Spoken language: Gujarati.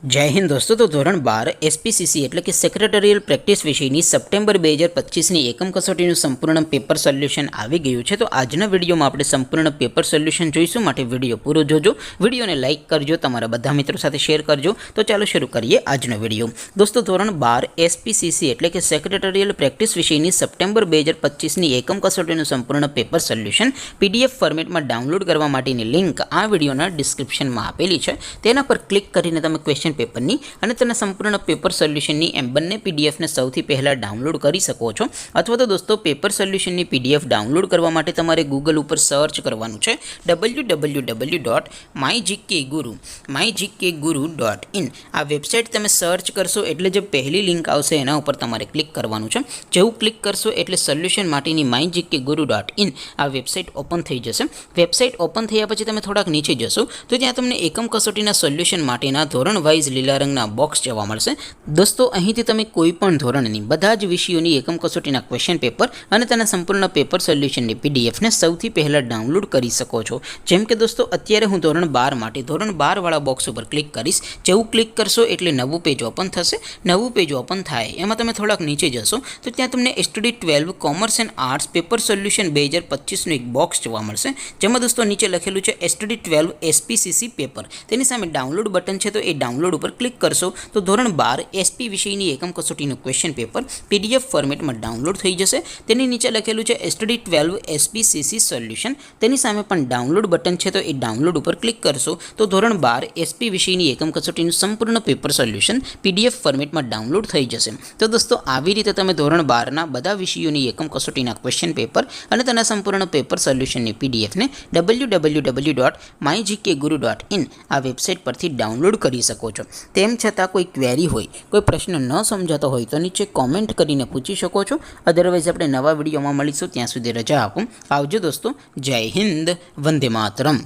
જય હિન્દ દોસ્તો। તો ધોરણ 12 એસપીસીસી એટલે કે સેક્રેટરીયલ પ્રેક્ટિસ વિષયની સપ્ટેમ્બર 2025ની એકમ કસોટીનું સંપૂર્ણ પેપર સોલ્યુશન આવી ગયું છે। તો આજના વિડીયોમાં આપણે સંપૂર્ણ પેપર સોલ્યુશન જોઈશું, માટે વિડીયો પૂરો જોજો, વિડીયોને લાઇક કરજો, તમારા બધા મિત્રો સાથે શેર કરજો। તો ચાલો શરૂ કરીએ આજનો વિડીયો। દોસ્તો ધોરણ 12 એસપીસીસી એટલે કે સેક્રેટરીયલ પ્રેક્ટિસ વિષયની સપ્ટેમ્બર 2025ની એકમ કસોટીનું સંપૂર્ણ પેપર સોલ્યુશન પીડીએફ ફોર્મેટમાં ડાઉનલોડ કરવા માટેની લિંક આ વિડીયોના ડિસ્ક્રિપ્શનમાં આપેલી છે। તેના પર ક્લિક કરીને તમે ક્વેશ્ચન પેપરની અને તેના સંપૂર્ણ પેપર સોલ્યુશનની એમ બંને પીડીએફને સૌથી પહેલાં ડાઉનલોડ કરી શકો છો। અથવા તો દોસ્તો પેપર સોલ્યુશનની પીડીએફ ડાઉનલોડ કરવા માટે તમારે ગૂગલ ઉપર સર્ચ કરવાનું છે www.mygkguru.in। આ વેબસાઇટ તમે સર્ચ કરશો એટલે જે પહેલી લિંક આવશે એના ઉપર તમારે ક્લિક કરવાનું છે। જેવું ક્લિક કરશો એટલે સોલ્યુશન માટેની mygkguru.in આ વેબસાઇટ ઓપન થઈ જશે। વેબસાઇટ ઓપન થયા પછી તમે થોડાક નીચે જશો તો ત્યાં તમને એકમ કસોટીના સોલ્યુશન માટેના ધોરણ વાઇઝ લીલા રંગના બોક્સ જોવા મળશે। દોસ્તો અહીંથી તમે કોઈ પણ ધોરણની બધા જ વિષયોની એકમ કસોટીના ક્વેશ્ચન પેપર અને તેના સંપૂર્ણ પેપર સોલ્યુશનની પીડીએફને સૌથી પહેલાં ડાઉનલોડ કરી શકો છો। જેમ કે દોસ્તો અત્યારે હું ધોરણ 12 માટે ધોરણ 12 વાળા બોક્સ ઉપર ક્લિક કરીશ। જેવું ક્લિક કરશો એટલે નવું પેજ ઓપન થશે। નવું પેજ ઓપન થાય એમાં તમે થોડાક નીચે જશો તો ત્યાં તમને study 12 commerce and arts paper solution 2025નું એક બોક્સ જોવા મળશે, જેમાં દોસ્તો નીચે લખેલું છે સ્ટડી 12 એસપીસીસી પેપર। તેની સામે ડાઉનલોડ બટન છે, તો એ ડાઉનલોડ ઉપર ક્લિક કરશો તો ધોરણ 12 એસપી વિષયની એકમ કસોટીનું ક્વેશ્ચન પેપર પીડીએફ ફોર્મેટમાં ડાઉનલોડ થઈ જશે। તેની નીચે લખેલું છે સ્ટડી 12 એસપીસીસી સોલ્યુશન, તેની સામે પણ ડાઉનલોડ બટન છે, તો એ ડાઉનલોડ ઉપર ક્લિક કરશો તો ધોરણ 12 એસપી વિષયની એકમ કસોટીનું સંપૂર્ણ પેપર સોલ્યુશન પીડીએફ ફોર્મેટમાં ડાઉનલોડ થઈ જશે। તો દોસ્તો આવી રીતે તમે ધોરણ 12ના બધા વિષયોની એકમ કસોટીના ક્વેશ્ચન પેપર અને તેના સંપૂર્ણ પેપર સોલ્યુશનની પીડીએફને www.mygkguru.in આ વેબસાઇટ પરથી ડાઉનલોડ કરી શકો છો। તેમ છતાં કોઈ ક્વેરી હોય, કોઈ પ્રશ્ન ન સમજાતો હોય તો નીચે કોમેન્ટ કરીને પૂછી શકો છો। અદરવાઇઝ આપણે નવા વિડીયોમાં મળીશું, ત્યાં સુધી રજા આપો। આવજો દોસ્તો, જય હિન્દ, વંદે માતરમ।